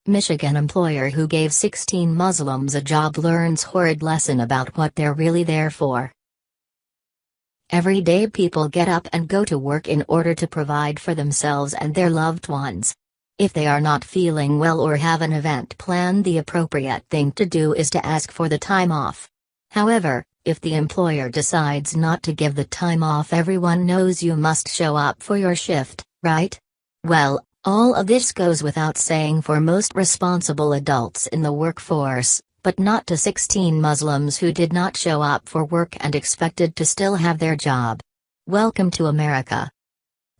Michigan employer who gave 16 Muslims a job learns horrid lesson about what they're really there for. Every day people get up and go to work in order to provide for themselves and their loved ones. If they are not feeling well or have an event planned, the appropriate thing to do is to ask for the time off. However, if the employer decides not to give the time off, everyone knows you must show up for your shift, right? Well, all of this goes without saying for most responsible adults in the workforce, but not to 16 Muslims who did not show up for work and expected to still have their job. Welcome to America.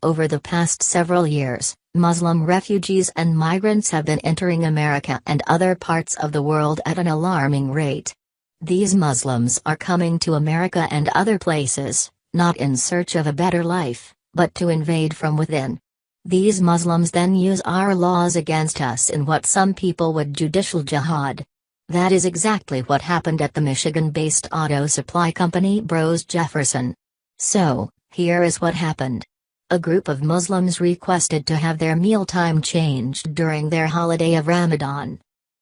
Over the past several years, Muslim refugees and migrants have been entering America and other parts of the world at an alarming rate. These Muslims are coming to America and other places, not in search of a better life, but to invade from within. These Muslims then use our laws against us in what some people would judicial jihad. That is exactly what happened at the Michigan-based auto supply company Bros Jefferson. So, here is what happened. A group of Muslims requested to have their mealtime changed during their holiday of Ramadan.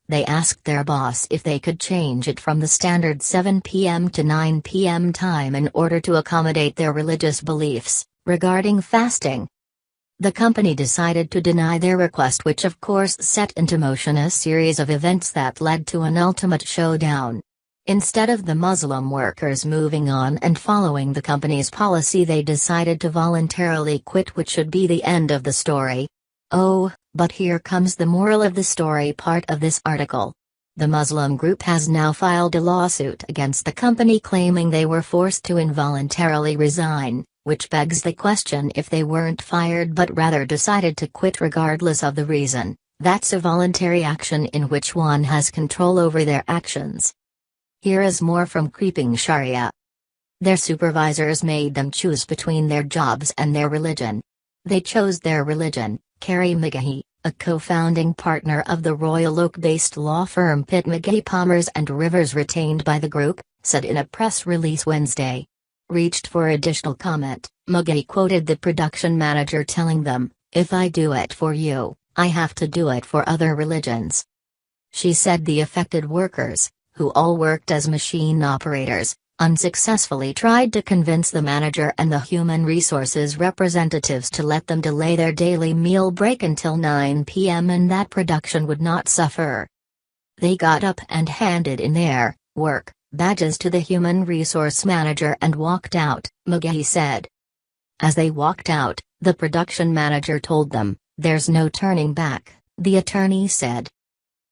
They asked their boss if they could change it from the standard 7 p.m. to 9 p.m. time in order to accommodate their religious beliefs regarding fasting. The company decided to deny their request, which of course set into motion a series of events that led to an ultimate showdown. Instead of the Muslim workers moving on and following the company's policy, they decided to voluntarily quit, which should be the end of the story. Oh, but here comes the moral of the story part of this article. The Muslim group has now filed a lawsuit against the company claiming they were forced to involuntarily resign, which begs the question if they weren't fired but rather decided to quit regardless of the reason. That's a voluntary action in which one has control over their actions. Here is more from Creeping Sharia. Their supervisors made them choose between their jobs and their religion. They chose their religion, Carrie McGahee, a co-founding partner of the Royal Oak-based law firm Pitt McGahee Palmers and Rivers retained by the group, said in a press release Wednesday. Reached for additional comment, McGahee quoted the production manager telling them, "If I do it for you, I have to do it for other religions." She said the affected workers, who all worked as machine operators, unsuccessfully tried to convince the manager and the human resources representatives to let them delay their daily meal break until 9 p.m. and that production would not suffer. They got up and handed in their work badges to the human resource manager and walked out, McGahee said. As they walked out, the production manager told them, "There's no turning back," the attorney said.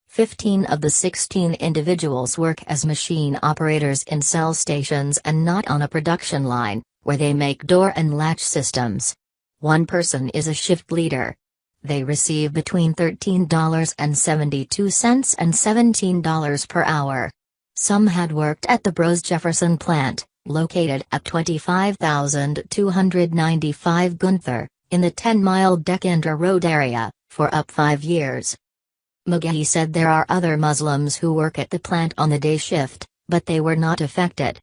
15 of the 16 individuals work as machine operators in cell stations and not on a production line, where they make door and latch systems. One person is a shift leader. They receive between $13.72 and $17 per hour. Some had worked at the Bros Jefferson plant, located at 25,295 Gunther, in the 10-mile Decatur Road area, for up 5 years. McGahee said there are other Muslims who work at the plant on the day shift, but they were not affected.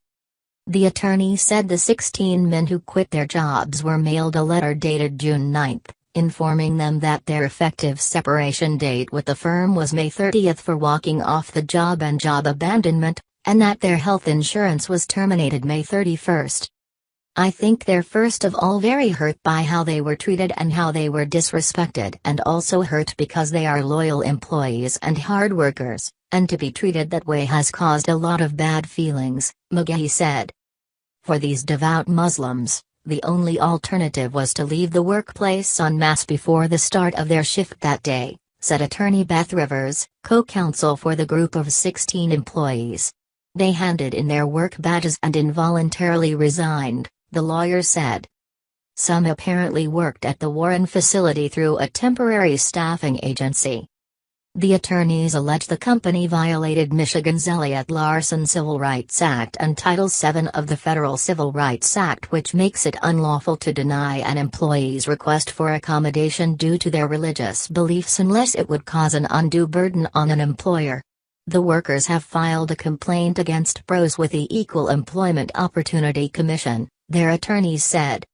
The attorney said the 16 men who quit their jobs were mailed a letter dated June 9, informing them that their effective separation date with the firm was May 30 for walking off the job and job abandonment, and that their health insurance was terminated May 31. "I think they're first of all very hurt by how they were treated and how they were disrespected, and also hurt because they are loyal employees and hard workers, and to be treated that way has caused a lot of bad feelings," McGahee said. For these devout Muslims, the only alternative was to leave the workplace en masse before the start of their shift that day, said attorney Beth Rivers, co-counsel for the group of 16 employees. They handed in their work badges and involuntarily resigned, the lawyer said. Some apparently worked at the Warren facility through a temporary staffing agency. The attorneys allege the company violated Michigan's Elliott Larson Civil Rights Act and Title VII of the Federal Civil Rights Act, which makes it unlawful to deny an employee's request for accommodation due to their religious beliefs unless it would cause an undue burden on an employer. The workers have filed a complaint against Bros with the Equal Employment Opportunity Commission, their attorneys said.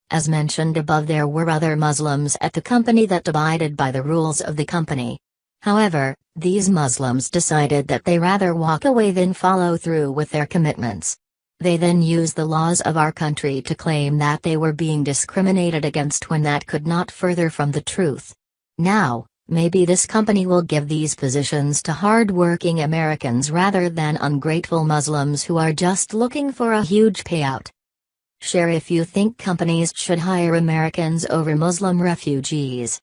As mentioned above, there were other Muslims at the company that abided by the rules of the company. However, these Muslims decided that they rather walk away than follow through with their commitments. They then use the laws of our country to claim that they were being discriminated against when that could not further from the truth. Now, maybe this company will give these positions to hard-working Americans rather than ungrateful Muslims who are just looking for a huge payout. Share if you think companies should hire Americans over Muslim refugees.